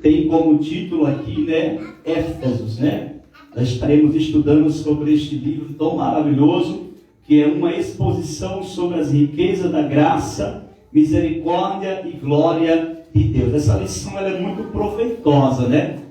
tem como título aqui, Éfesos, Nós estaremos estudando sobre este livro tão maravilhoso, que é uma exposição sobre as riquezas da graça, misericórdia e glória de Deus. Essa lição ela é muito proveitosa,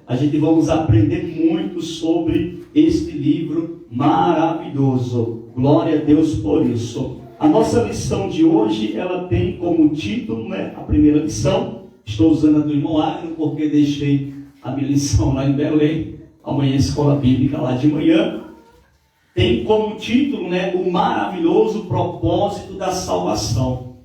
A gente vamos aprender muito sobre este livro maravilhoso. Glória a Deus por isso. A nossa lição de hoje, ela tem como título, a primeira lição. Estou usando a do irmão Agno, porque deixei a minha lição lá em Belém. Amanhã, escola bíblica lá de manhã. Tem como título, o maravilhoso propósito da salvação.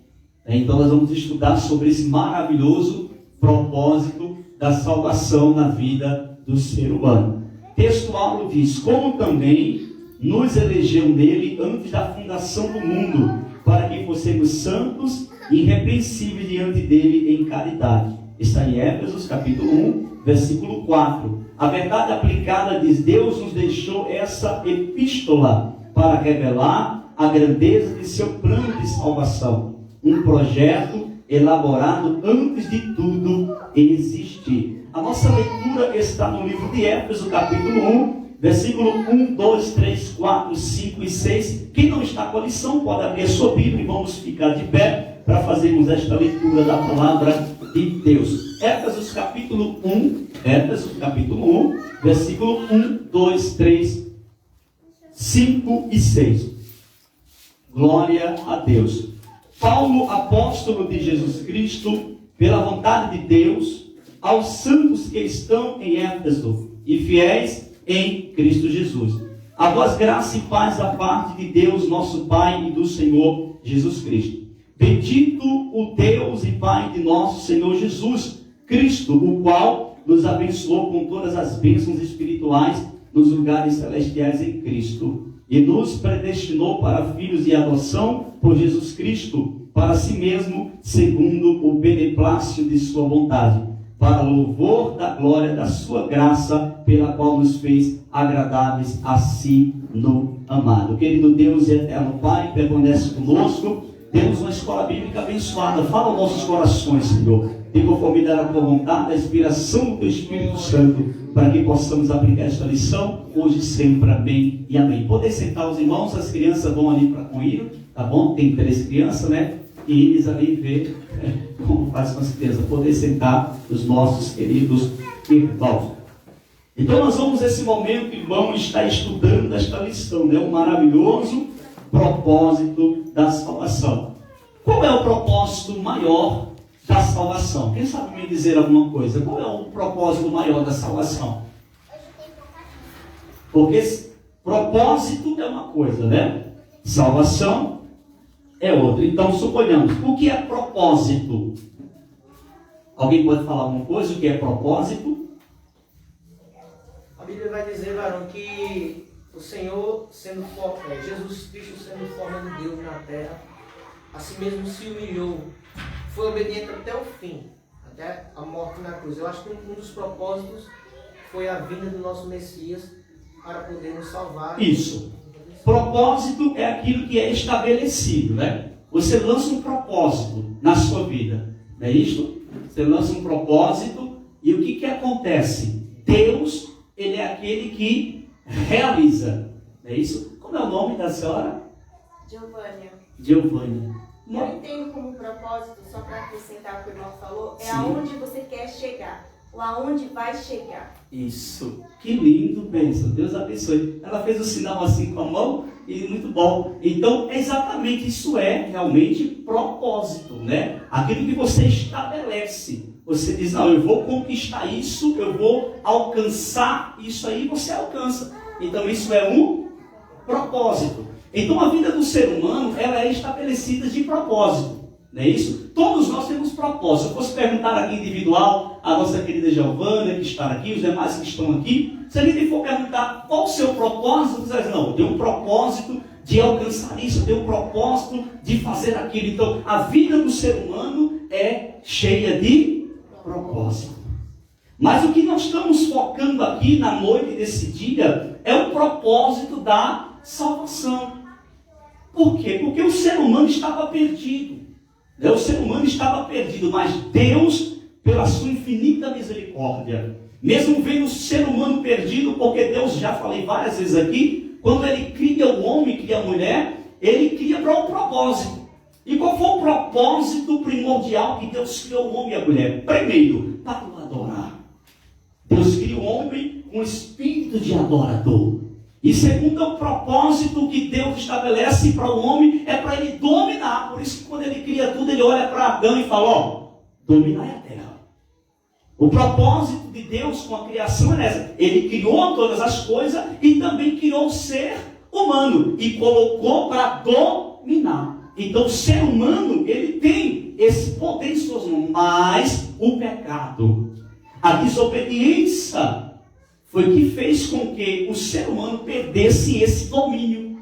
Então, nós vamos estudar sobre esse maravilhoso propósito da salvação na vida do ser humano. Texto Paulo diz: como também nos elegeu nele antes da fundação do mundo, para que fossemos santos e irrepreensíveis diante dele em caridade. Está em Éfesos, capítulo 1, versículo 4. A verdade aplicada diz: Deus nos deixou essa epístola para revelar a grandeza de seu plano de salvação. Um projeto elaborado antes de tudo existir. A nossa leitura está no livro de Éfesos, capítulo 1, versículo 1, 2, 3, 4, 5 e 6. Quem não está com a lição pode abrir a sua Bíblia e vamos ficar de pé para fazermos esta leitura da palavra de Deus. Éfesos capítulo 1, versículo 1, 2, 3, 5 e 6. Glória a Deus. Paulo, apóstolo de Jesus Cristo, pela vontade de Deus, aos santos que estão em Éfeso e fiéis em Cristo Jesus. A vós graça e paz da parte de Deus, nosso Pai, e do Senhor Jesus Cristo. Bendito o Deus e Pai de nosso Senhor Jesus Cristo, o qual nos abençoou com todas as bênçãos espirituais nos lugares celestiais em Cristo, e nos predestinou para filhos de adoção por Jesus Cristo, para si mesmo, segundo o beneplácito de sua vontade, para louvor da glória da sua graça, pela qual nos fez agradáveis a si no amado. Querido Deus e eterno Pai, permanece conosco. Temos uma escola bíblica abençoada. Fala aos nossos corações, Senhor, de conformidade à tua vontade, a inspiração do teu Espírito Santo, para que possamos aplicar esta lição hoje e sempre. Amém e amém. Poder sentar os irmãos, as crianças vão ali para com ele, tá bom? Tem 3 crianças, E eles ali ver como faz com as crianças. Poder sentar os nossos queridos irmãos. Então nós vamos nesse momento, irmão, estar estudando esta lição, o maravilhoso propósito da salvação. Qual é o propósito maior da salvação? Quem sabe me dizer alguma coisa? Qual é o propósito maior da salvação? Porque propósito é uma coisa, Salvação é outra. Então, suponhamos, o que é propósito? Alguém pode falar alguma coisa? O que é propósito? A Bíblia vai dizer, varão, que o Senhor, Jesus Cristo sendo forma de Deus na terra, assim mesmo se humilhou, foi obediente até o fim, até a morte na cruz. Eu acho que um dos propósitos foi a vinda do nosso Messias para poder nos salvar. Isso. Propósito é aquilo que é estabelecido, Você lança um propósito na sua vida, não é isso? Você lança um propósito e o que acontece? Deus, Ele é aquele que realiza, não é isso? Como é o nome da senhora? Giovânia. Eu entendo como propósito, só para acrescentar o que o irmão falou, é Sim. aonde você quer chegar, ou aonde vai chegar. Isso, que lindo, bênção, Deus abençoe. Ela fez o sinal assim com a mão e muito bom. Então, exatamente isso é realmente propósito, Aquilo que você estabelece. Você diz, não, eu vou conquistar isso, eu vou alcançar isso aí, você alcança. Então, isso é um propósito. Então, a vida do ser humano, ela é estabelecida de propósito. Não é isso? Todos nós temos propósito. Se eu fosse perguntar aqui individual, a nossa querida Giovânia, que está aqui, os demais que estão aqui, se a gente for perguntar qual o seu propósito, você diz, não, eu tenho um propósito de alcançar isso, eu tenho um propósito de fazer aquilo. Então, a vida do ser humano é cheia de propósito. Mas o que nós estamos focando aqui na noite desse dia é o propósito da salvação. Por quê? Porque o ser humano estava perdido. O ser humano estava perdido, mas Deus pela sua infinita misericórdia, mesmo vendo o ser humano perdido, porque Deus, já falei várias vezes aqui, quando Ele cria o homem, cria a mulher, Ele cria para um propósito. E qual foi o propósito primordial que Deus criou o homem e a mulher? Primeiro, para o adorar. Deus cria o homem com espírito de adorador. E segundo, o propósito que Deus estabelece para o homem é para ele dominar. Por isso que quando Ele cria tudo, Ele olha para Adão e fala, ó, dominai a terra. O propósito de Deus com a criação é essa. Ele criou todas as coisas e também criou o ser humano e colocou para dominar. Então o ser humano, ele tem esse poder em suas mãos, mas o pecado, a desobediência, foi que fez com que o ser humano perdesse esse domínio.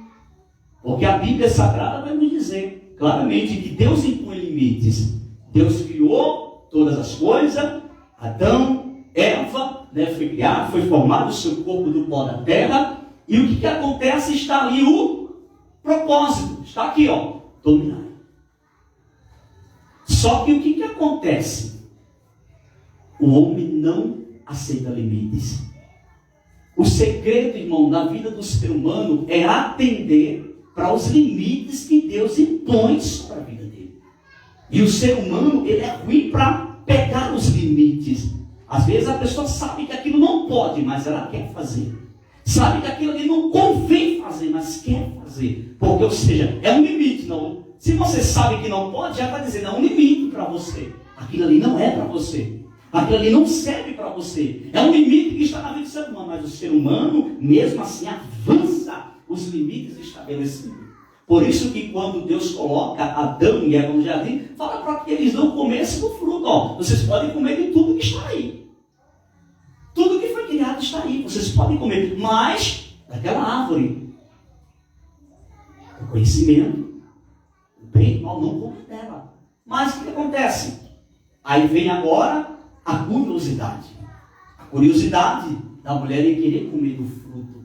Porque a Bíblia Sagrada vai nos dizer claramente que Deus impõe limites. Deus criou todas as coisas, Adão, Eva, foi criado, foi formado o seu corpo do pó da terra, e o que acontece? Está ali o propósito, está aqui, ó, dominar. Só que o que acontece? O homem não aceita limites. O segredo, irmão, na vida do ser humano é atender para os limites que Deus impõe sobre a vida dele. E o ser humano, ele é ruim para pegar os limites. Às vezes a pessoa sabe que aquilo não pode, mas ela quer fazer. Sabe que aquilo ali não convém fazer, mas quer fazer. Porque, ou seja, é um limite. Não. Se você sabe que não pode, já está dizendo, é um limite para você. Aquilo ali não é para você. Aquilo ali não serve para você. É um limite que está na vida do ser humano. Mas o ser humano, mesmo assim, avança os limites estabelecidos. Por isso que quando Deus coloca Adão e Eva no jardim, fala para que eles não comessem do fruto. Ó, vocês podem comer de tudo que está aí. Tudo que foi criado está aí. Vocês podem comer. Mas, daquela árvore, o conhecimento, o bem e o mal, não come dela. Mas o que acontece? Aí vem agora a curiosidade. A curiosidade da mulher em querer comer do fruto.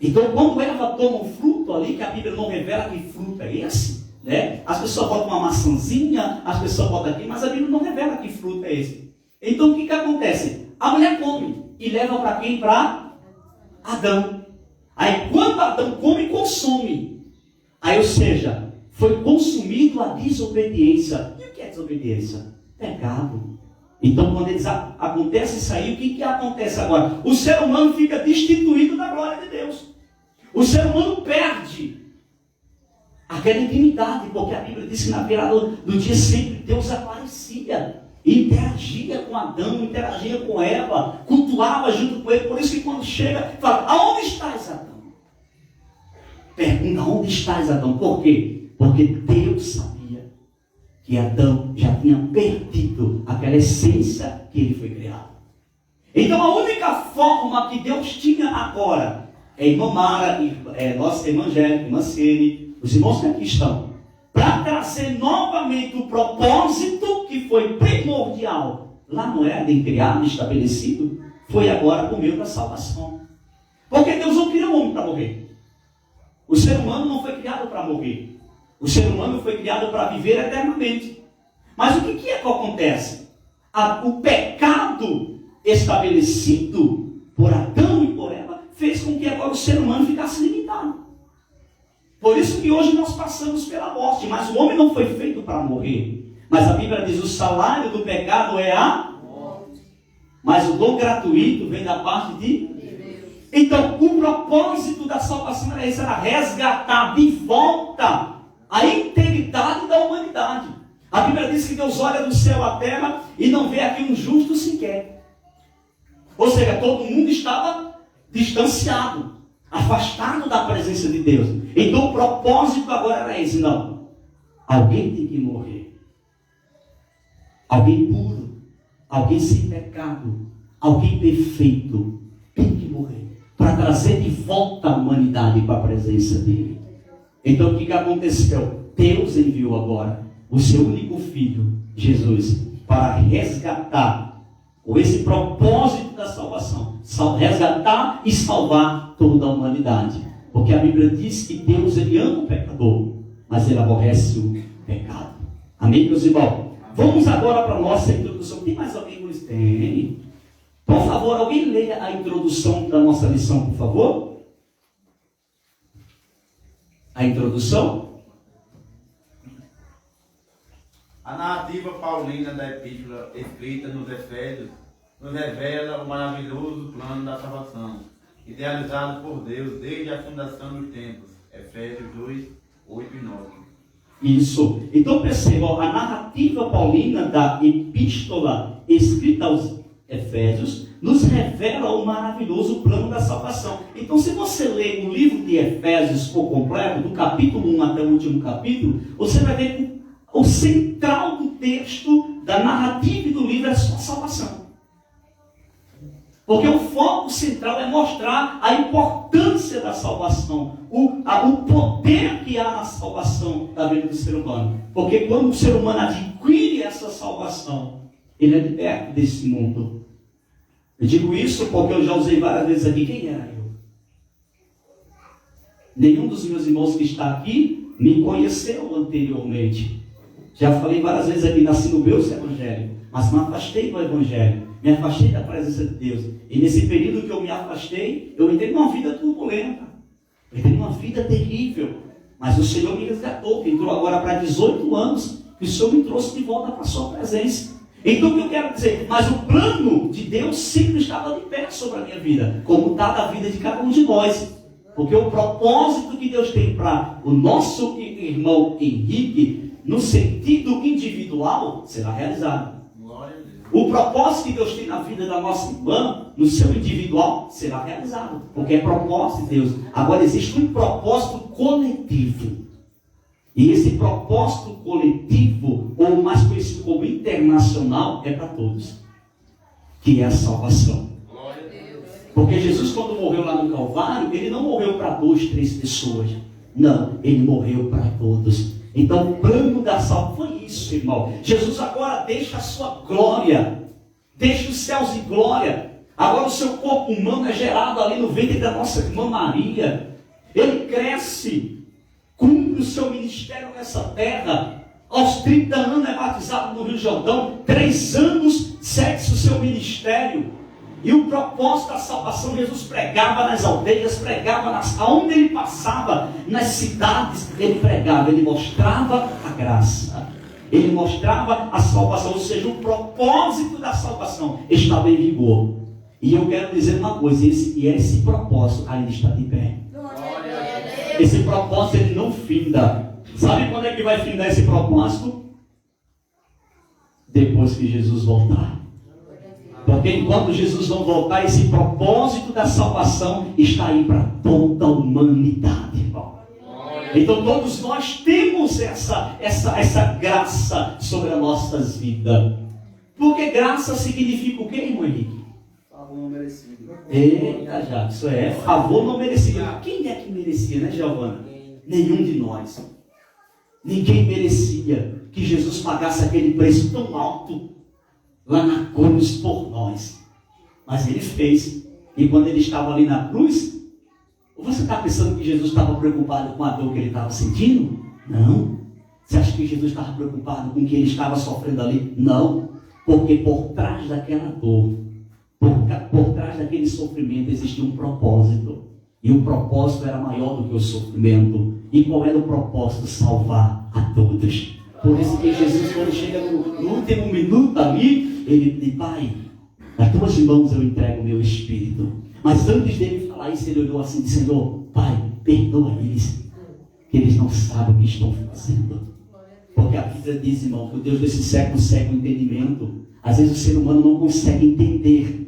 Então, quando Eva toma um fruto ali, que a Bíblia não revela que fruto é esse, né? As pessoas botam uma maçãzinha, as pessoas botam aqui, mas a Bíblia não revela que fruto é esse. Então, o que acontece? A mulher come e leva para quem? Para Adão. Aí, quando Adão come, consome. Aí, ou seja, foi consumido a desobediência. E o que é desobediência? Pecado. Então, quando acontece isso aí, o que acontece agora? O ser humano fica destituído da glória de Deus. O ser humano perde aquela intimidade, porque a Bíblia diz que na virada do dia sempre Deus aparecia, interagia com Adão, interagia com Eva, cultuava junto com ele. Por isso que quando chega, fala, aonde estás, Adão? Pergunta, aonde estás, Adão? Por quê? Porque Deus sabia que Adão já tinha perdido aquela essência que ele foi criado. Então a única forma que Deus tinha agora, irmã Mara, nossa evangélica, irmã Sene, os irmãos que aqui estão, para trazer novamente o propósito que foi primordial lá no Éden, criado, estabelecido, foi agora por meio da salvação. Porque Deus não criou o homem para morrer. O ser humano não foi criado para morrer. O ser humano foi criado para viver eternamente. Mas o que acontece? O pecado estabelecido por Adão e por Eva fez com que agora o ser humano ficasse limitado. Por isso que hoje nós passamos pela morte. Mas o homem não foi feito para morrer. Mas a Bíblia diz, o salário do pecado é a morte. Mas o dom gratuito vem da parte de Deus. Então o propósito da salvação era esse, era resgatar de volta a integridade da humanidade. A Bíblia diz que Deus olha do céu à terra e não vê aqui um justo sequer. Ou seja, todo mundo estava distanciado, afastado da presença de Deus. Então o propósito agora era esse, não. Alguém tem que morrer. Alguém puro, alguém sem pecado, alguém perfeito tem que morrer para trazer de volta a humanidade para a presença dele. Então o que aconteceu? Deus enviou agora o seu único filho, Jesus, para resgatar, com esse propósito da salvação, resgatar e salvar toda a humanidade. Porque a Bíblia diz que Deus, ele ama o pecador, mas ele aborrece o pecado. Amém, meus irmãos? Vamos agora para a nossa introdução. Tem mais alguém com isso? Tem. Por favor, alguém leia a introdução da nossa lição, por favor. A introdução. A narrativa paulina da epístola escrita nos Efésios nos revela o maravilhoso plano da salvação, idealizado por Deus desde a fundação dos tempos. Efésios 2, 8 e 9. Isso. Então percebam, a narrativa paulina da epístola escrita aos Efésios nos revela o maravilhoso plano da salvação. Então, se você ler o livro de Efésios por completo, do capítulo 1 até o último capítulo, você vai ver que o central do texto, da narrativa e do livro é a sua salvação. Porque o foco central é mostrar a importância da salvação, o poder que há na salvação da vida do ser humano. Porque quando o ser humano adquire essa salvação, ele é liberto desse mundo. Eu digo isso porque eu já usei várias vezes aqui. Quem era eu? Nenhum dos meus irmãos que está aqui me conheceu anteriormente. Já falei várias vezes aqui, nasci no berço evangelho, mas me afastei do evangelho, me afastei da presença de Deus. E nesse período que eu me afastei, eu entrei numa vida turbulenta, eu entrei numa vida terrível. Mas o Senhor me resgatou, que entrou agora para 18 anos, que o Senhor me trouxe de volta para a sua presença. Então o que eu quero dizer? Mas o plano de Deus sempre estava de pé sobre a minha vida, como está na vida de cada um de nós. Porque o propósito que Deus tem para o nosso irmão Henrique, no sentido individual, será realizado. O propósito que Deus tem na vida da nossa irmã, no seu individual, será realizado. Porque é propósito de Deus. Agora existe um propósito coletivo. E esse propósito coletivo, ou mais conhecido como internacional, é para todos. Que é a salvação. Porque Jesus, quando morreu lá no Calvário, ele não morreu para 2, 3 pessoas. Não, ele morreu para todos. Então o plano da salvação foi isso, irmão. Jesus agora deixa a sua glória, deixa os céus de glória. Agora o seu corpo humano é gerado ali no ventre da nossa irmã Maria. Ele cresce, cumpre o seu ministério nessa terra. Aos 30 anos é batizado no Rio Jordão. 3 anos segue-se o seu ministério. E o propósito da salvação, Jesus pregava nas aldeias, pregava aonde ele passava, nas cidades, ele pregava, ele mostrava a graça, ele mostrava a salvação, ou seja, o propósito da salvação estava em vigor. E eu quero dizer uma coisa, esse propósito ainda está de pé. Esse propósito ele não finda. Sabe quando é que vai findar esse propósito? Depois que Jesus voltar. Porque enquanto Jesus não voltar, esse propósito da salvação está aí para toda a humanidade, irmão. Então todos nós temos essa graça sobre as nossas vidas. Porque graça significa o quê, irmão Henrique? Favor não merecido. Eita, já, isso é favor não merecido. Quem é que merecia, né, Giovana? Nenhum de nós. Ninguém merecia que Jesus pagasse aquele preço tão alto lá na cruz por nós. Mas ele fez. E quando ele estava ali na cruz, você está pensando que Jesus estava preocupado com a dor que ele estava sentindo? Não. Você acha que Jesus estava preocupado com o que ele estava sofrendo ali? Não. Porque por trás daquela dor, por trás daquele sofrimento existia um propósito. E o propósito era maior do que o sofrimento. E qual era o propósito? Salvar a todos. Por isso que Jesus, quando chega no último minuto ali, ele diz: Pai, nas tuas mãos eu entrego o meu espírito. Mas antes dele falar isso, ele olhou assim e disse: Senhor, Pai, perdoa eles, que eles não sabem o que estão fazendo. Porque a Bíblia diz, irmão, que o Deus desse século cega o entendimento. Às vezes o ser humano não consegue entender.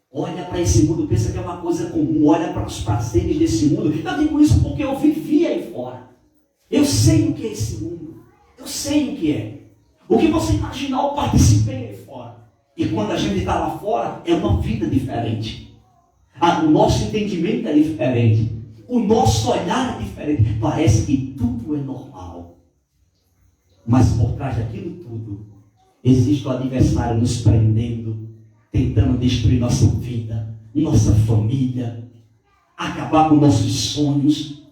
Olha para esse mundo, pensa que é uma coisa comum, olha para os prazeres desse mundo. Eu digo isso porque eu vivi aí fora. Eu sei o que é esse mundo. Eu sei o que é. O que você imaginar, eu participei aí fora. E quando a gente está lá fora, é uma vida diferente. O nosso entendimento é diferente. O nosso olhar é diferente. Parece que tudo é normal. Mas por trás daquilo tudo, existe o adversário nos prendendo, tentando destruir nossa vida, nossa família, acabar com nossos sonhos.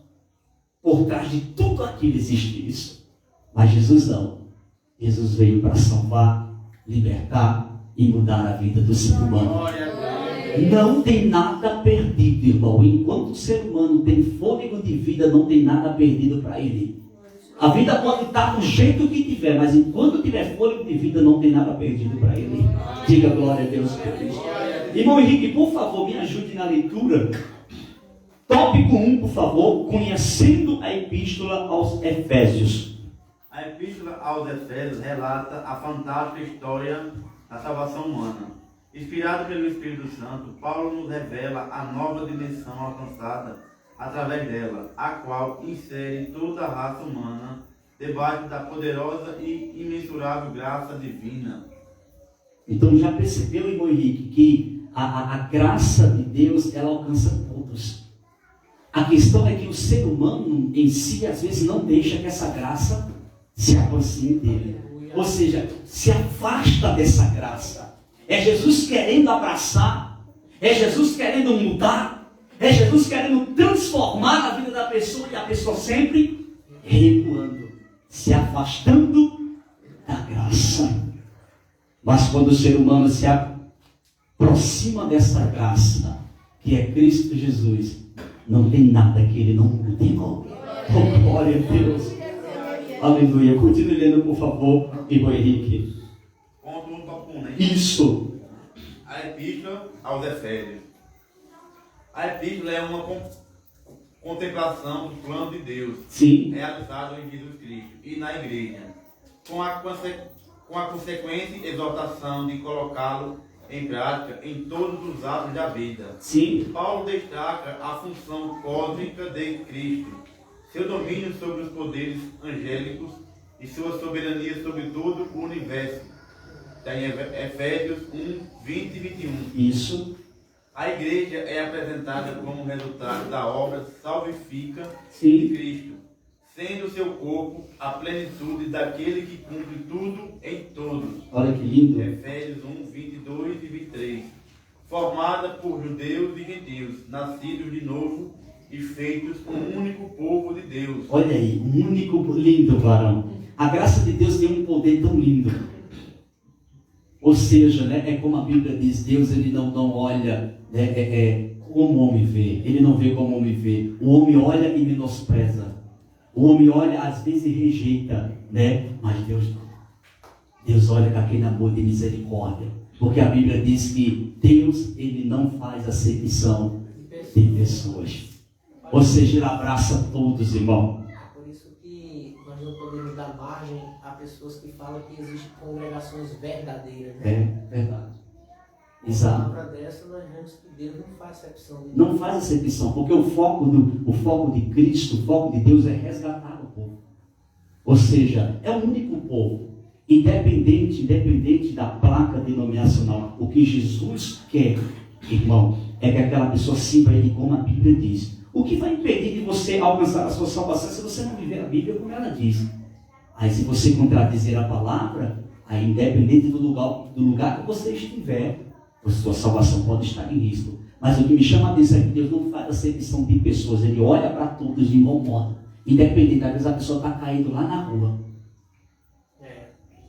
Por trás de tudo aquilo existe isso. Mas Jesus não. Jesus veio para salvar, libertar e mudar a vida do ser humano. Glória a Deus. Não tem nada perdido, irmão. Enquanto o ser humano tem fôlego de vida, não tem nada perdido para ele. A vida pode estar do jeito que tiver, mas enquanto tiver fôlego de vida, não tem nada perdido para ele. Diga glória a Deus por isso. Irmão Henrique, por favor, me ajude na leitura. Tópico 1, por favor, conhecendo a epístola aos Efésios. A epístola aos Efésios relata a fantástica história da salvação humana. Inspirado pelo Espírito Santo, Paulo nos revela a nova dimensão alcançada através dela, a qual insere toda a raça humana debaixo da poderosa e imensurável graça divina. Então já percebeu, irmão Henrique, que a graça de Deus, ela alcança todos. A questão é que o ser humano em si, às vezes, não deixa que essa graça se aproxime dele. Ou seja, se afasta dessa graça. É Jesus querendo abraçar, é Jesus querendo mudar, é Jesus querendo transformar a vida da pessoa, e a pessoa sempre recuando, se afastando da graça. Mas quando o ser humano se aproxima dessa graça, que é Cristo Jesus, não tem nada que ele não mude, irmão. Oh, glória a Deus. Aleluia. Continue lendo, por favor, irmão Henrique. Ponto 1, tópico 1, né? Isso. A epístola aos Efésios. A epístola é uma contemplação do plano de Deus, Sim. realizado em Jesus Cristo e na igreja, com a consequente exortação de colocá-lo em prática em todos os atos da vida. Sim. Paulo destaca a função cósmica de Cristo, seu domínio sobre os poderes angélicos e sua soberania sobre todo o universo. Está em Efésios 1, 20 e 21. Isso. A igreja é apresentada como resultado da obra salvífica Sim. de Cristo, sendo seu corpo a plenitude daquele que cumpre tudo em todos. Olha que lindo. Efésios 1, 22 e 23. Formada por judeus e gentios, nascidos de novo e feitos um único povo de Deus. Olha aí, um único, lindo varão. A graça de Deus tem um poder tão lindo. Ou seja, né, é como a Bíblia diz, Deus ele não olha como o homem vê. Ele não vê como o homem vê. O homem olha e menospreza. O homem olha, às vezes, e rejeita, né? Mas Deus não. Deus olha com aquele amor de misericórdia. Porque a Bíblia diz que Deus, ele não faz acepção de pessoas. Ou seja, ele abraça todos, irmão. Por isso que nós não podemos dar margem a pessoas que falam que existem congregações verdadeiras. Né? É verdade. Uma Exato. palavra dessa, nós vemos que Deus não faz acepção de Não faz acepção, porque o foco de Cristo, o foco de Deus é resgatar o povo. Ou seja, é o único povo. Independente da placa denominacional. O que Jesus quer, irmão, é que aquela pessoa sirva a Ele como a Bíblia diz. O que vai impedir de você alcançar a sua salvação se você não viver a Bíblia como ela diz? Aí se você contradizer a palavra, aí independente do lugar que você estiver, a sua salvação pode estar em risco. Mas o que me chama a atenção é que Deus não faz acepção de pessoas. Ele olha para todos de igual modo. Independente, às vezes a pessoa está caída lá na rua.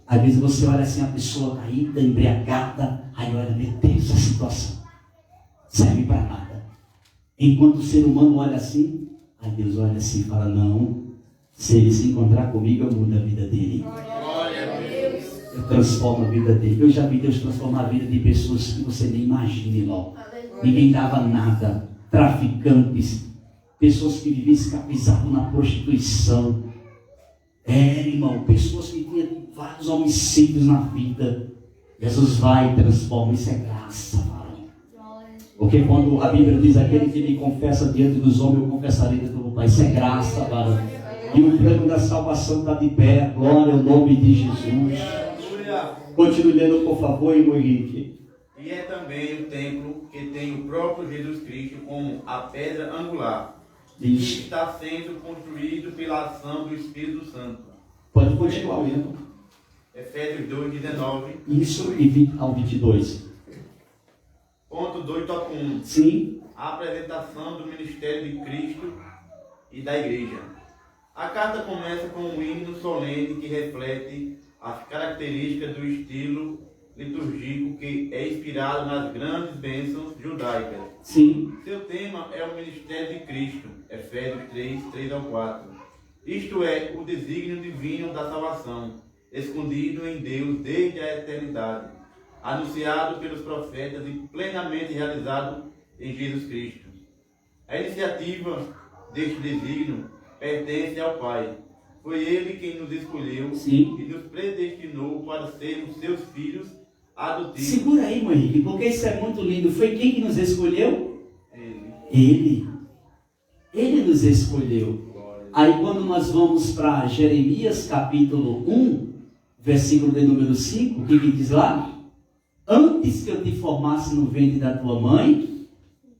Às vezes você olha assim, a pessoa caída, embriagada, aí olha, meu Deus, essa situação serve para nada. Enquanto o ser humano olha assim, aí Deus olha assim e fala, não, se ele se encontrar comigo, eu mudo a vida dele. Glória a Deus. Eu transformo a vida dele. Eu já vi Deus transformar a vida de pessoas que você nem imagina, irmão. Ninguém dava nada. Traficantes, pessoas que viviam escravizadas na prostituição. Irmão, pessoas que tinham vários homicídios na vida. Jesus vai e transforma. Isso é graça, varão. Porque quando a Bíblia diz aquele que me confessa diante dos homens, eu confessarei diante do Pai. Isso é graça, varão. E o plano da salvação está de pé. Glória ao nome de Jesus. Continue lendo, por favor, irmão Henrique. E é também o templo que tem o próprio Jesus Cristo como a pedra angular, que Isso. está sendo construído pela ação do Espírito Santo. Pode continuar lendo. Efésios 2, 19. Isso e 20 ao 22. Ponto 2, tópico 1. Sim. A apresentação do ministério de Cristo e da igreja. A carta começa com um hino solene que reflete as características do estilo litúrgico que é inspirado nas grandes bênçãos judaicas. Sim. Seu tema é o ministério de Cristo, Efésios 3:3-4. Isto é, o desígnio divino da salvação, escondido em Deus desde a eternidade, anunciado pelos profetas e plenamente realizado em Jesus Cristo. A iniciativa deste desígnio pertence ao Pai. Foi Ele quem nos escolheu Sim. e nos predestinou para sermos seus filhos adotivos. Segura aí, irmão Henrique, porque isso é muito lindo. Foi quem que nos escolheu? Ele. Ele nos escolheu. Aí quando nós vamos para Jeremias capítulo 1, versículo de número 5, o que diz lá? Antes que eu te formasse no ventre da tua mãe,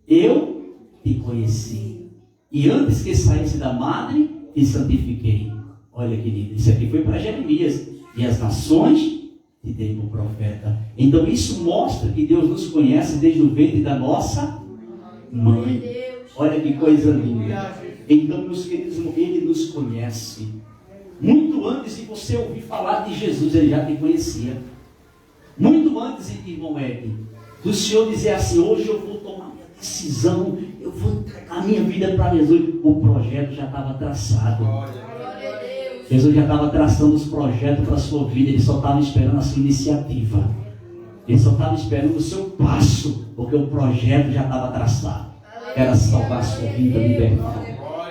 eu te conheci. E antes que saísse da madre, te santifiquei. Olha que lindo, isso aqui foi para Jeremias. E as nações te dei como profeta. Então isso mostra que Deus nos conhece desde o ventre da nossa mãe. Olha que coisa linda. Então, meus queridos, Ele nos conhece. Muito antes de você ouvir falar de Jesus, Ele já te conhecia. Muito antes, irmão Ed, do Senhor dizer assim, hoje eu vou tomar minha decisão, eu vou entregar a minha vida para Jesus. O projeto já estava traçado. Jesus já estava traçando os projetos para a sua vida, Ele só estava esperando a sua iniciativa. Ele só estava esperando o seu passo, porque o projeto já estava traçado. Era salvar a sua vida, libertar.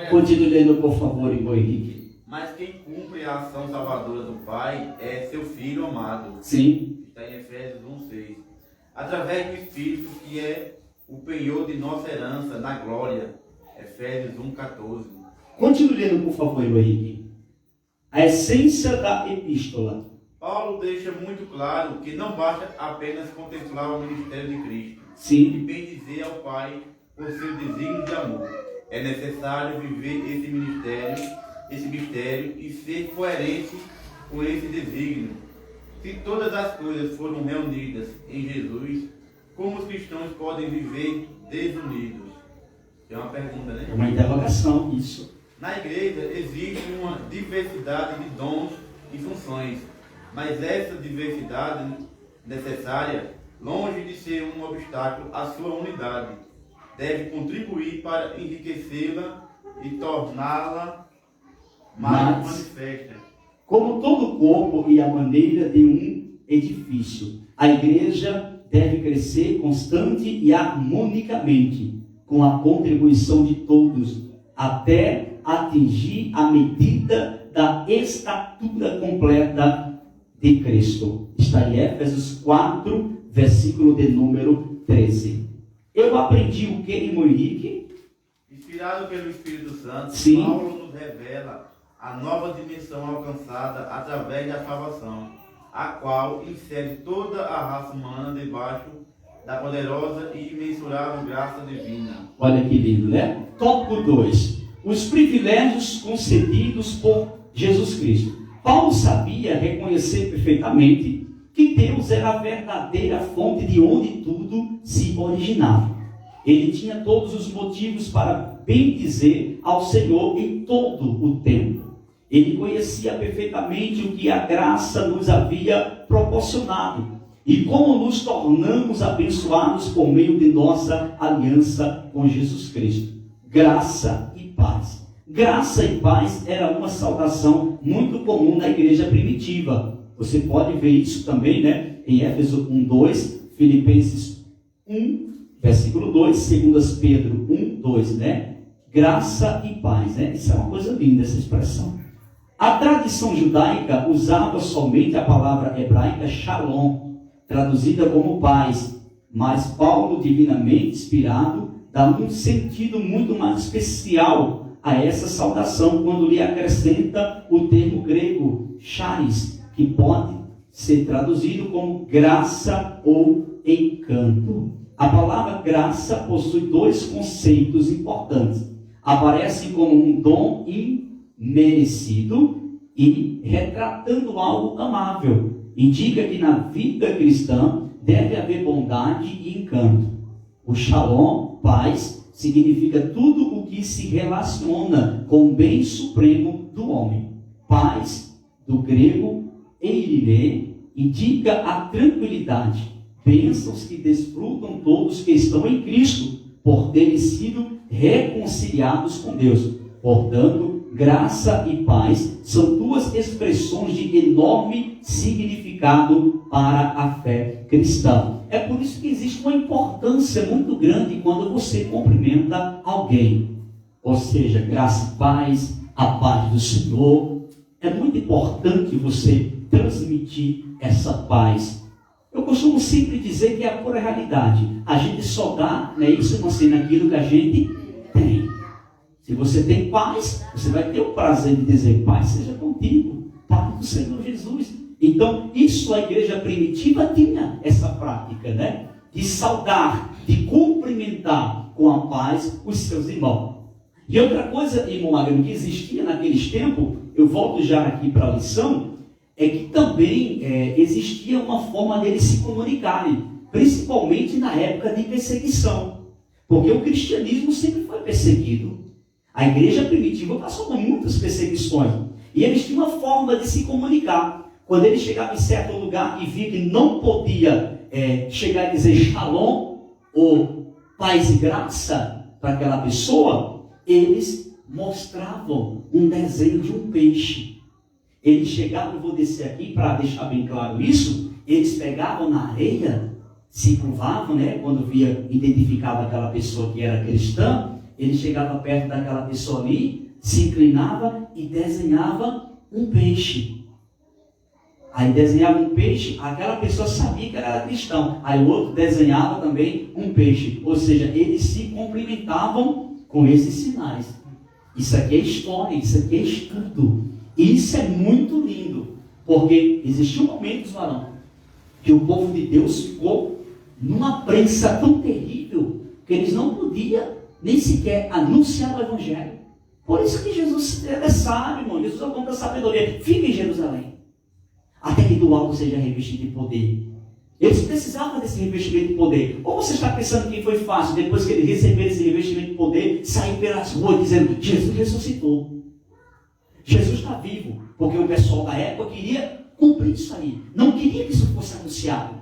Continue lendo, por favor, irmão Henrique. Mas quem cumpre a ação salvadora do Pai é seu Filho amado. Sim. Está em Efésios 1:6. Através do Espírito, que é o penhor de nossa herança na glória. Efésios 1:14. Continue lendo, por favor, irmão Henrique. A essência da epístola. Paulo deixa muito claro que não basta apenas contemplar o ministério de Cristo e Sim. bendizer ao Pai por seu desígnio de amor. É necessário viver esse mistério e ser coerente com esse desígnio. Se todas as coisas foram reunidas em Jesus, como os cristãos podem viver desunidos? É uma pergunta, né? É uma interrogação, isso. Na igreja existe uma diversidade de dons e funções, mas essa diversidade necessária, longe de ser um obstáculo à sua unidade, deve contribuir para enriquecê-la e torná-la mais manifesta. Como todo corpo e a maneira de um edifício, a igreja deve crescer constante e harmonicamente, com a contribuição de todos, até atingir a medida da estatura completa de Cristo. Está em Efésios 4, versículo de número 13. Eu aprendi o que, irmão Henrique? Inspirado pelo Espírito Santo, Sim. Paulo nos revela a nova dimensão alcançada através da salvação, a qual insere toda a raça humana debaixo da poderosa e imensurável graça divina. Olha que lindo, né? Tópico 2. Os privilégios concedidos por Jesus Cristo. Paulo sabia reconhecer perfeitamente que Deus era a verdadeira fonte de onde tudo se originava. Ele tinha todos os motivos para bendizer ao Senhor em todo o tempo. Ele conhecia perfeitamente o que a graça nos havia proporcionado e como nos tornamos abençoados por meio de nossa aliança com Jesus Cristo. Graça e paz. Graça e paz era uma saudação muito comum na igreja primitiva. Você pode ver isso também, né? Em Éfeso 1:2, Filipenses 1, versículo 2, 2 Pedro 1:2, né? Graça e paz, né? Isso é uma coisa linda, essa expressão. A tradição judaica usava somente a palavra hebraica shalom, traduzida como paz, mas Paulo, divinamente inspirado, dá um sentido muito mais especial a essa saudação quando lhe acrescenta o termo grego charis, que pode ser traduzido como graça ou encanto. A palavra graça possui dois conceitos importantes. Aparece como um dom imerecido e retratando algo amável. Indica que na vida cristã deve haver bondade e encanto. O shalom, paz, significa tudo o que se relaciona com o bem supremo do homem. Paz, do grego, eirene indica a tranquilidade, bênçãos que desfrutam todos que estão em Cristo, por terem sido reconciliados com Deus. Portanto, graça e paz são duas expressões de enorme significado para a fé cristã. É por isso que existe uma importância muito grande quando você cumprimenta alguém. Ou seja, graça e paz, a paz do Senhor. É muito importante você transmitir essa paz. Eu costumo sempre dizer que é a pura realidade. A gente só dá, né, isso não sei, naquilo que a gente tem. Se você tem paz, você vai ter o prazer de dizer: paz seja contigo, paz do Senhor Jesus. Então, isso a igreja primitiva tinha essa prática, né? De saudar, de cumprimentar com a paz os seus irmãos. E outra coisa, irmão Magno, que existia naqueles tempos, eu volto já aqui para a lição, é que também existia uma forma deles se comunicarem, principalmente na época de perseguição. Porque o cristianismo sempre foi perseguido. A igreja primitiva passou por muitas perseguições. E eles tinham uma forma de se comunicar. Quando ele chegava em certo lugar e via que não podia chegar e dizer shalom ou paz e graça para aquela pessoa, eles mostravam um desenho de um peixe. Eles chegavam, eu vou descer aqui para deixar bem claro isso, eles pegavam na areia, se curvavam, né, quando identificava aquela pessoa que era cristã, ele chegava perto daquela pessoa ali, se inclinava e desenhava um peixe. Aí desenhava um peixe, aquela pessoa sabia que era cristão. Aí o outro desenhava também um peixe. Ou seja, eles se cumprimentavam com esses sinais. Isso aqui é história, isso aqui é estudo. E isso é muito lindo. Porque existiu momentos, varão, que o povo de Deus ficou numa prensa tão terrível que eles não podiam nem sequer anunciar o Evangelho. Por isso que Jesus é sábio, irmão. Jesus é o dono da sabedoria. Fica em Jerusalém, até que do alto seja revestido de poder. Eles precisavam desse revestimento de poder. Ou você está pensando que foi fácil, depois que eles receberam esse revestimento de poder, sair pelas ruas dizendo: Jesus ressuscitou, Jesus está vivo? Porque o pessoal da época queria cumprir isso aí, não queria que isso fosse anunciado.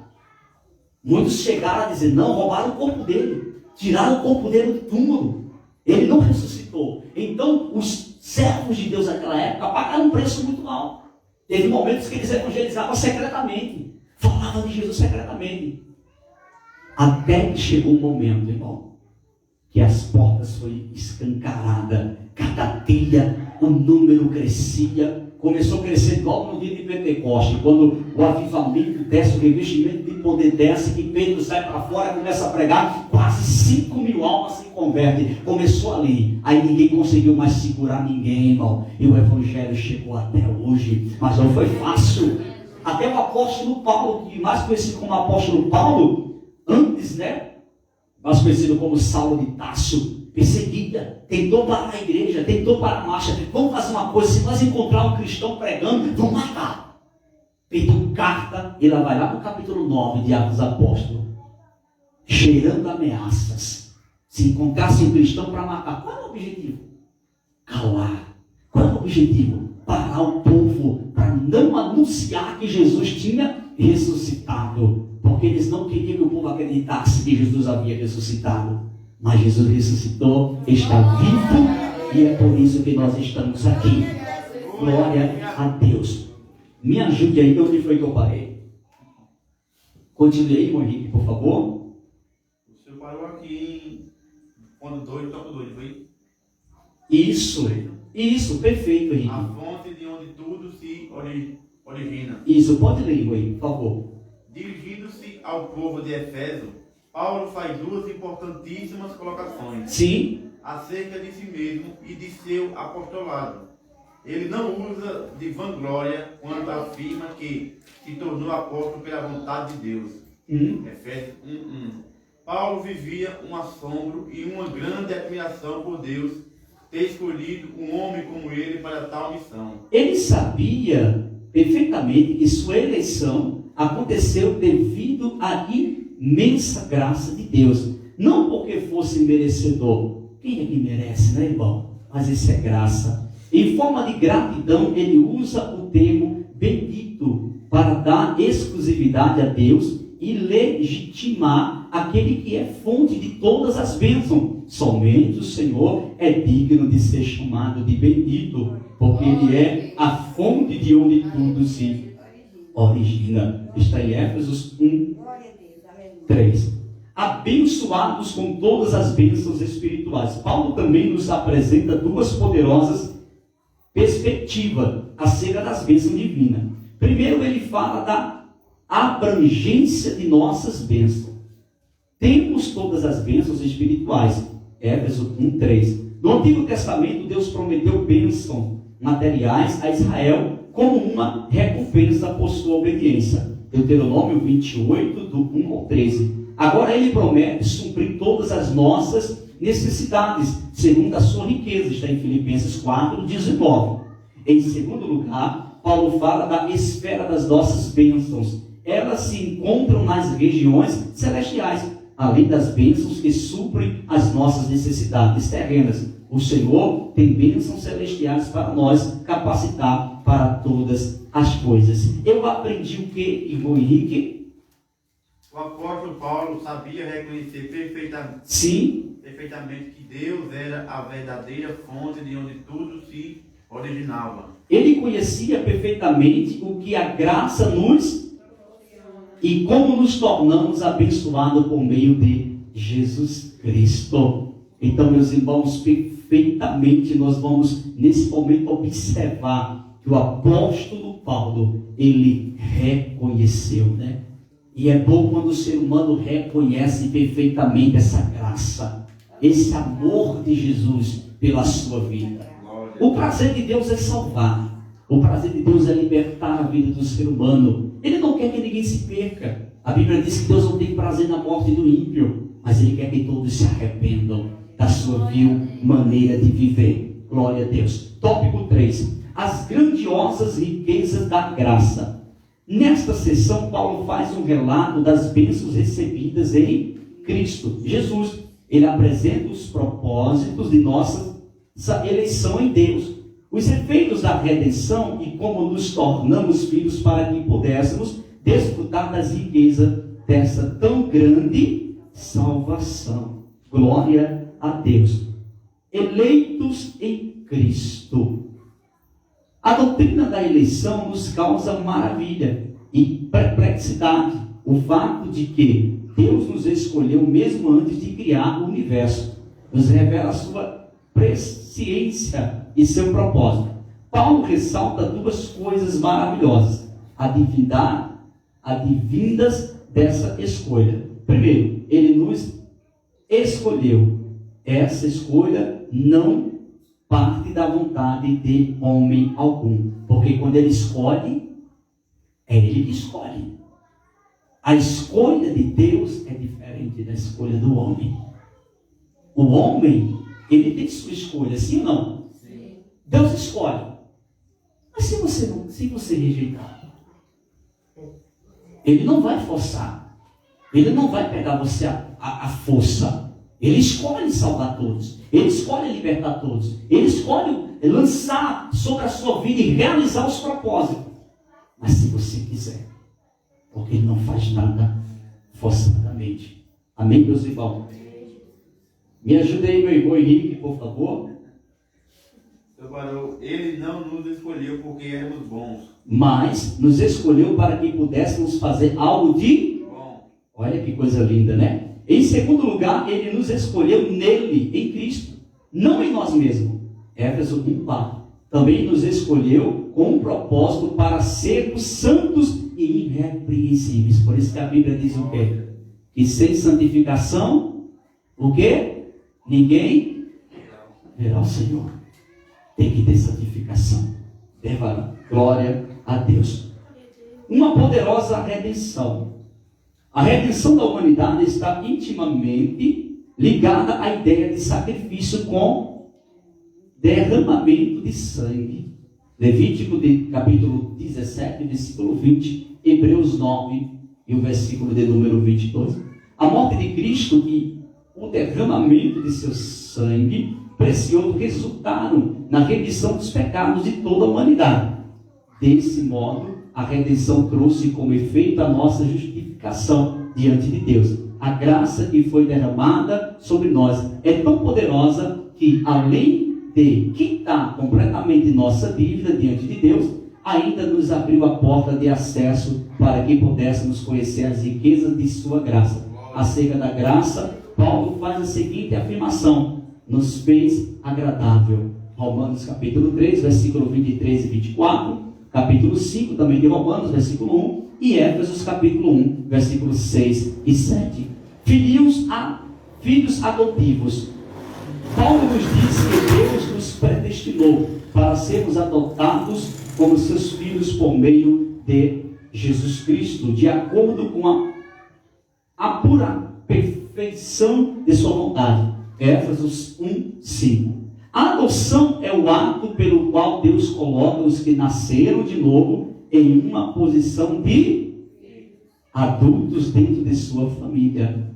Muitos chegaram a dizer: não, roubaram o corpo dele, tiraram o corpo dele do túmulo, ele não ressuscitou. Então os servos de Deus naquela época pagaram um preço muito alto. Teve momentos que eles evangelizavam secretamente, falavam de Jesus secretamente. Até que chegou um momento, irmão, que as portas foram escancaradas. Cada dia o número crescia. Começou a crescer logo no dia de Pentecoste, quando o avivamento desce, o revestimento de poder desce, que Pedro sai para fora, começa a pregar, quase 5.000 almas se convertem. Começou ali, aí ninguém conseguiu mais segurar ninguém, irmão, e o evangelho chegou até hoje, mas não foi fácil. Até o apóstolo Paulo, que mais conhecido como apóstolo Paulo, antes, né, mais conhecido como Saulo de Tarso, perseguida, tentou parar a igreja, tentou parar a marcha. Vamos fazer uma coisa: se nós encontrar um cristão pregando, vamos matar. Pediu carta, e ela vai lá no capítulo 9 de Atos dos Apóstolos, cheirando ameaças. Se encontrasse um cristão para matar, qual é o objetivo? Calar. Qual é o objetivo? Parar o povo para não anunciar que Jesus tinha ressuscitado, porque eles não queriam que o povo acreditasse que Jesus havia ressuscitado. Mas Jesus ressuscitou, está vivo, e é por isso que nós estamos aqui. Glória a Deus. Me ajude aí, onde foi que eu parei? Continue aí, irmão Henrique, por favor. O senhor parou aqui quando doido, toca doido, foi? Isso, perfeito, Henrique. A fonte de onde tudo se origina. Isso, pode ler, irmão, por favor. Dirigindo-se ao povo de Efeso, Paulo faz duas importantíssimas colocações. Sim. Acerca de si mesmo e de seu apostolado. Ele não usa de vanglória quando afirma que se tornou apóstolo pela vontade de Deus. Efésios 1:1. Paulo vivia um assombro e uma grande admiração por Deus ter escolhido um homem como ele para tal missão. Ele sabia perfeitamente que sua eleição aconteceu devido à imensa graça de Deus, não porque fosse merecedor. Quem é que merece, né, irmão? Mas isso é graça. Em forma de gratidão, ele usa o termo bendito para dar exclusividade a Deus e legitimar aquele que é fonte de todas as bênçãos. Somente o Senhor é digno de ser chamado de bendito, porque Ele é a fonte de onde tudo se origina. Está em Éfesos 1, 3. Abençoados com todas as bênçãos espirituais. Paulo também nos apresenta duas poderosas perspectivas acerca das bênçãos divinas. Primeiro, ele fala da abrangência de nossas bênçãos. Temos todas as bênçãos espirituais. Éfesos 1, 3. No Antigo Testamento, Deus prometeu bênçãos materiais a Israel como uma recompensa por sua obediência. Deuteronômio 28, do 1 ao 13. Agora Ele promete suprir todas as nossas necessidades, segundo a sua riqueza. Está em Filipenses 4, 19. Em segundo lugar, Paulo fala da esfera das nossas bênçãos. Elas se encontram nas regiões celestiais, além das bênçãos que suprem as nossas necessidades terrenas. O Senhor tem bênçãos celestiais para nós capacitar para todas as coisas. Eu aprendi o que, irmão Henrique? O apóstolo Paulo sabia reconhecer perfeitamente que Deus era a verdadeira fonte de onde tudo se originava. Ele conhecia perfeitamente o que a graça nos e como nos tornamos abençoados por meio de Jesus Cristo. Então, meus irmãos, perfeitamente nós vamos nesse momento observar que o apóstolo Paulo, ele reconheceu, né? E é bom quando o ser humano reconhece perfeitamente essa graça, esse amor de Jesus pela sua vida. O prazer de Deus é salvar. O prazer de Deus é libertar a vida do ser humano. Ele não quer que ninguém se perca. A Bíblia diz que Deus não tem prazer na morte do ímpio, mas Ele quer que todos se arrependam da sua vil maneira de viver. Glória a Deus. Tópico 3. As grandiosas riquezas da graça. Nesta sessão, Paulo faz um relato das bênçãos recebidas em Cristo Jesus. Ele apresenta os propósitos de nossa eleição em Deus, os efeitos da redenção e como nos tornamos filhos para que pudéssemos desfrutar das riquezas dessa tão grande salvação. Glória a Deus. Eleitos em Cristo. A doutrina da eleição nos causa maravilha e perplexidade. O fato de que Deus nos escolheu mesmo antes de criar o universo nos revela a sua presciência e seu propósito. Paulo ressalta duas coisas maravilhosas: a divindas dessa escolha. Primeiro, ele nos escolheu. Essa escolha não parte da vontade de homem algum, porque quando ele escolhe, é ele que escolhe. A escolha de Deus é diferente da escolha do homem. O homem, ele tem sua escolha, sim ou não? Sim. Deus escolhe. Mas se você rejeitar, Ele não vai forçar. Ele não vai pegar você a força. Ele escolhe salvar todos. Ele escolhe libertar todos. Ele escolhe lançar sobre a sua vida e realizar os propósitos. Mas se você quiser, porque Ele não faz nada forçadamente. Amém, meus irmãos? Me ajude aí, meu irmão Henrique, por favor. Ele não nos escolheu porque éramos bons, mas nos escolheu para que pudéssemos fazer algo de bom. Olha que coisa linda, né? Em segundo lugar, Ele nos escolheu nele, em Cristo, não em nós mesmos. Éfesos 1:4. Também nos escolheu com um propósito para sermos santos e irrepreensíveis. Por isso que a Bíblia diz o quê? Que sem santificação, o quê? Ninguém verá o Senhor. Tem que ter santificação. Glória a Deus. Uma poderosa redenção. A redenção da humanidade está intimamente ligada à ideia de sacrifício com derramamento de sangue. Levítico capítulo 17, versículo 20, Hebreus 9 e o versículo de número 22. A morte de Cristo e o derramamento de seu sangue precioso resultaram na remissão dos pecados de toda a humanidade. Desse modo, a redenção trouxe como efeito a nossa justificação diante de Deus. A graça que foi derramada sobre nós é tão poderosa que, além de quitar completamente nossa dívida diante de Deus, ainda nos abriu a porta de acesso para que pudéssemos conhecer as riquezas de sua graça. Acerca da graça, Paulo faz a seguinte afirmação: nos fez agradável. Romanos capítulo 3, versículo 23 e 24, capítulo 5 também de Romanos, versículo 1, e Éfesos capítulo 1, versículos 6 e 7. Filhos adotivos. Paulo nos diz que Deus nos predestinou para sermos adotados como seus filhos por meio de Jesus Cristo, de acordo com a pura perfeição de sua vontade. Éfesos 1, 5. A adoção é o ato pelo qual Deus coloca os que nasceram de novo em uma posição de adultos dentro de sua família.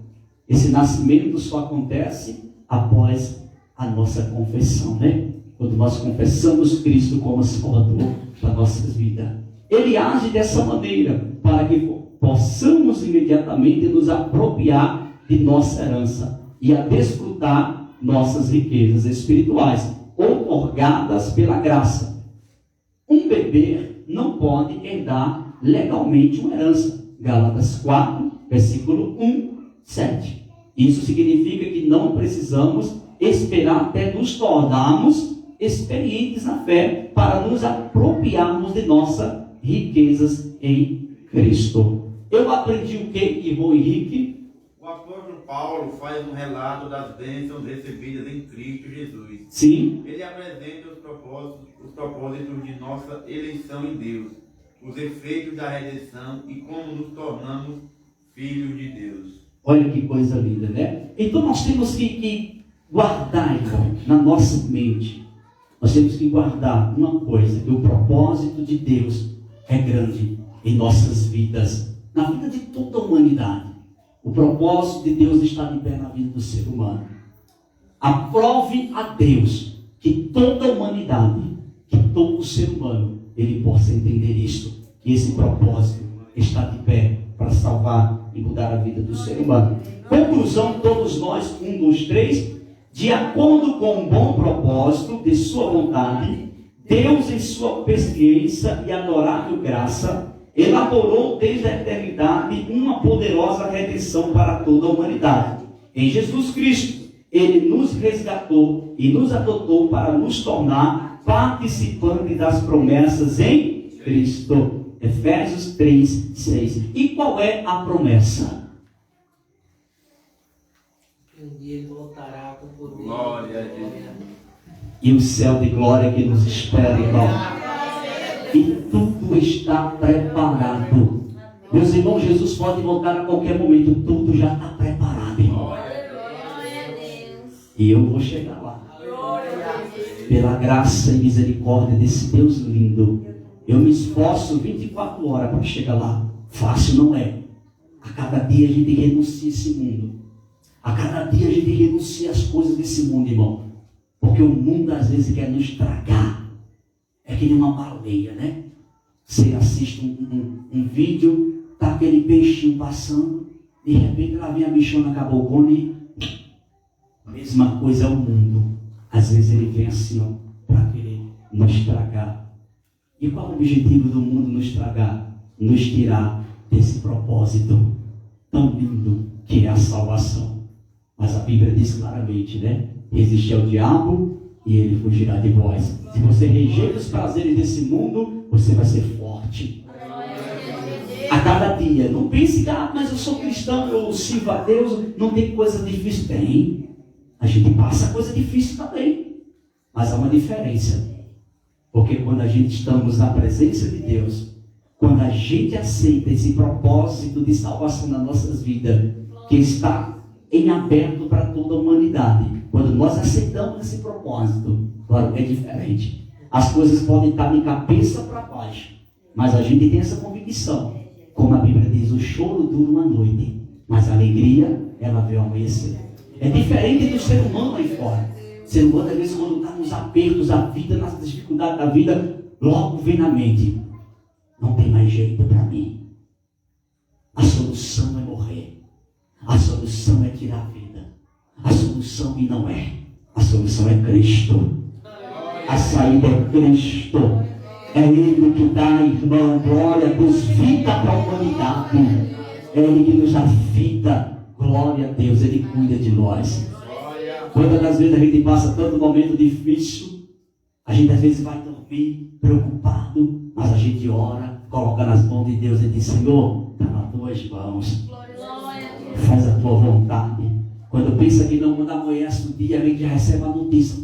Esse nascimento só acontece após a nossa confissão, né? Quando nós confessamos Cristo como Salvador da nossa vida. Ele age dessa maneira para que possamos imediatamente nos apropriar de nossa herança e a desfrutar nossas riquezas espirituais, outorgadas pela graça. Um bebê não pode herdar legalmente uma herança. Gálatas 4, versículo 1, 7. Isso significa que não precisamos esperar até nos tornarmos experientes na fé para nos apropriarmos de nossas riquezas em Cristo. Eu aprendi o que, irmão Henrique? O apóstolo Paulo faz um relato das bênçãos recebidas em Cristo Jesus. Sim. Ele apresenta os propósitos de nossa eleição em Deus, os efeitos da redenção e como nos tornamos filhos de Deus. Olha que coisa linda, né? Então nós temos que guardar, irmão, na nossa mente. Nós temos que guardar uma coisa, que o propósito de Deus é grande em nossas vidas, na vida de toda a humanidade. O propósito de Deus está de pé na vida do ser humano. Aprove a Deus que toda a humanidade, que todo ser humano, ele possa entender isto, que esse propósito está de pé para salvar e mudar a vida do ser humano. Conclusão, todos nós, 1, 2, 3, de acordo com o bom propósito de sua vontade, Deus, em sua presciência e adorável graça, elaborou desde a eternidade uma poderosa redenção para toda a humanidade. Em Jesus Cristo, Ele nos resgatou e nos adotou para nos tornar participantes das promessas em Cristo. Efésios 3, 6. E qual é a promessa? Um dia Ele voltará com poder. Glória a Deus. E o céu de glória que nos espera, irmão. E tudo está preparado. Meus irmãos, Jesus pode voltar a qualquer momento. Tudo já está preparado, irmão. E eu vou chegar lá. Pela graça e misericórdia desse Deus lindo, eu me esforço 24 horas para chegar lá. Fácil não é. A cada dia a gente renuncia esse mundo. A cada dia a gente renuncia às coisas desse mundo, irmão. Porque o mundo às vezes quer nos tragar. É que nem uma baleia, né? Você assiste um vídeo, tá aquele peixinho passando, de repente lá vem a bichona cabocona e... A mesma coisa é o mundo. Às vezes ele vem assim, ó, para querer nos tragar. E qual é o objetivo do mundo nos tragar? Nos tirar desse propósito tão lindo que é a salvação. Mas a Bíblia diz claramente, né? Resiste ao diabo e ele fugirá de vós. Se você rejeita os prazeres desse mundo, você vai ser forte. A cada dia. Não pense que, mas eu sou cristão, eu sirvo a Deus, não tem coisa difícil. Tem. A gente passa coisa difícil também. Mas há uma diferença. Porque quando a gente estamos na presença de Deus, quando a gente aceita esse propósito de salvação nas nossas vidas, que está em aberto para toda a humanidade, quando nós aceitamos esse propósito, claro, é diferente. As coisas podem estar de cabeça para baixo, mas a gente tem essa convicção. Como a Bíblia diz, o choro dura uma noite, mas a alegria, ela veio ao amanhecer. É diferente do ser humano aí fora. O ser humano, às vezes, quando está nos apertos da vida, nas dificuldades da vida, logo vem na mente: não tem mais jeito para mim. A solução é morrer. A solução é tirar a vida. A solução e não é. A solução é Cristo. A saída é Cristo. É Ele que dá, irmã, glória a Deus, vida para a humanidade. É Ele que nos dá vida. Glória a Deus, Ele cuida de nós. Quantas das vezes a gente passa tanto momento difícil, a gente às vezes vai dormir preocupado, mas a gente ora, coloca nas mãos de Deus e diz: Senhor, está nas tuas mãos. Faz a tua vontade. Quando pensa que não amanhece o dia, a gente já recebe a notícia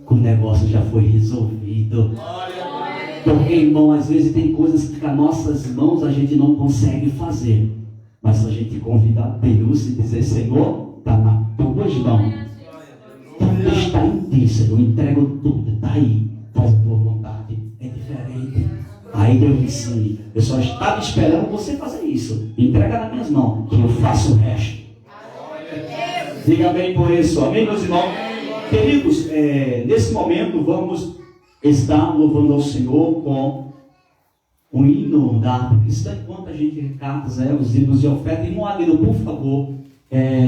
que o negócio já foi resolvido. Porque, irmão, às vezes tem coisas que com as nossas mãos a gente não consegue fazer. Mas se a gente convidar Deus e dizer: Senhor, está nas tuas mãos. Tudo está em ti, Senhor. Entrego tudo. Está aí. Faz a tua vontade. É diferente. Aí Deus disse: eu só estava esperando você fazer isso. Entrega nas minhas mãos, que eu faço o resto. Diga bem por isso. Amém, meus irmãos? Queridos, nesse momento vamos estar louvando ao Senhor com o hino da harpa cristã. Enquanto a gente recata os hinos de oferta, irmão Adino, por favor,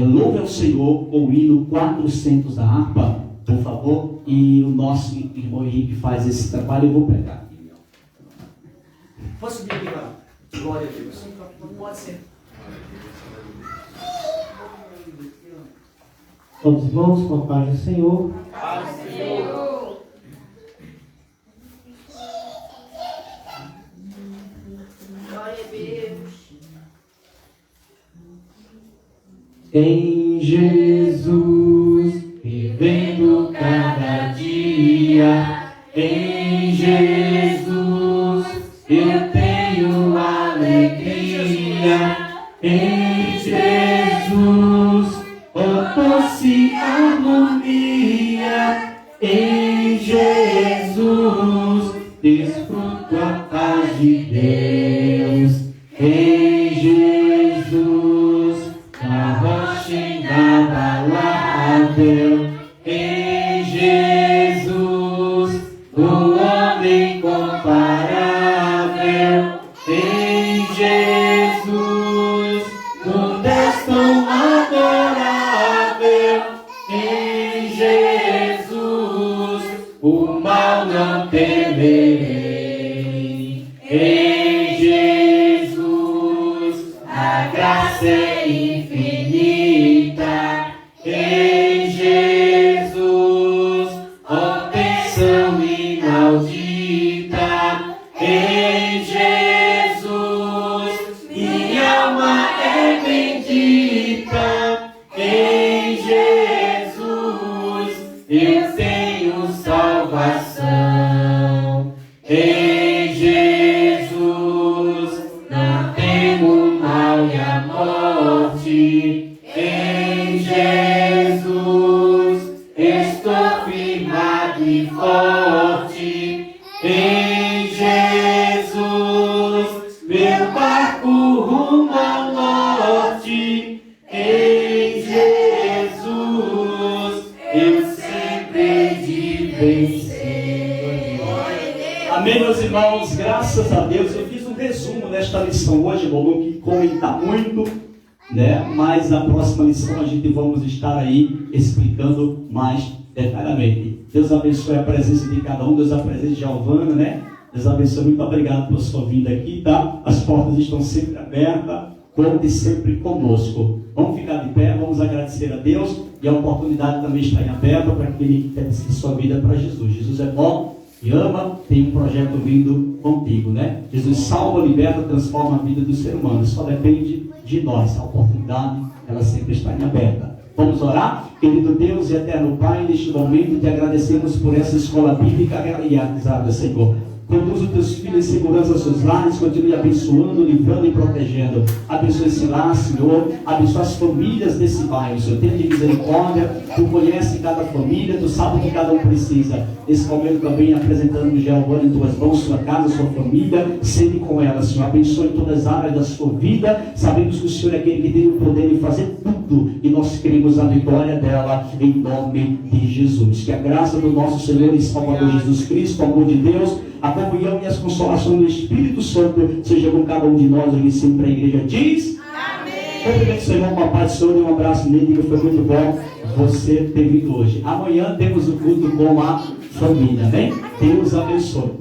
louve ao Senhor com o hino 400 da harpa, por favor. E o nosso irmão Henrique faz esse trabalho. Eu vou pregar aqui. Posso subir lá? Glória a Deus. Não pode ser. Todos irmãos, com a paz do Senhor. Paz do Senhor. Glória a Deus. Em Jesus, vivendo cada dia, em Jesus, eu tenho alegria. Em Jesus, doce harmonia. Em Jesus, desfruto a paz de Deus. Em Jesus, a rocha inabalável. Em Jesus, o homem comparável. Em Jesus, o destino adorável. Em Jesus, o mal não temerei. Em Jesus, a graça é infinita. Em Jesus, ó bênção inaudita. Em Jesus, minha alma é bendita. Em Jesus, eu tenho salvação. Em Jesus, não temo mal e a morte. Em Jesus, estou firmado e forte. Em Jesus, meu barco rumo ao norte. Em Jesus, eu sempre hei de vencer. Amém, meus irmãos, graças a Deus. Eu fiz um resumo desta lição hoje, irmão, não quis comentar muito, né? Mas na próxima lição a gente vamos estar aí explicando mais detalhadamente. Deus abençoe a presença de cada um, Deus abençoe de Giovana, né? Deus abençoe, muito obrigado pela sua vinda aqui, tá? As portas estão sempre abertas, conte sempre conosco. Vamos ficar de pé, vamos agradecer a Deus, e a oportunidade também está em aberto para aquele que quer decidir sua vida para Jesus. Jesus é bom e ama, tem um projeto vindo contigo, né? Jesus salva, liberta, transforma a vida do ser humano. Só depende de nós. A oportunidade, ela sempre está em aberta. Vamos orar? Querido Deus e eterno Pai, neste momento te agradecemos por essa escola bíblica realizada, Senhor. Conduz os teus filhos em segurança aos seus lares, continue abençoando, livrando e protegendo. Abençoe esse lar, Senhor. Abençoe as famílias desse bairro, Senhor. Tenha de misericórdia. Tu conhece cada família, tu sabe o que cada um precisa. Nesse momento também apresentando Giovana em tuas mãos, sua casa, sua família. Sempre com ela, Senhor. Abençoe todas as áreas da sua vida. Sabemos que o Senhor é aquele que tem o poder de fazer tudo. E nós queremos a vitória dela em nome de Jesus. Que a graça do nosso Senhor e Salvador Jesus Cristo, o amor de Deus a comunhão e as consolações do Espírito Santo seja com cada um de nós aqui sempre. A igreja diz amém. Cumprimento seu irmão com a paz do Senhor e um abraço nele, que foi muito bom você ter vindo hoje. Amanhã temos o culto com a família, amém? Deus abençoe.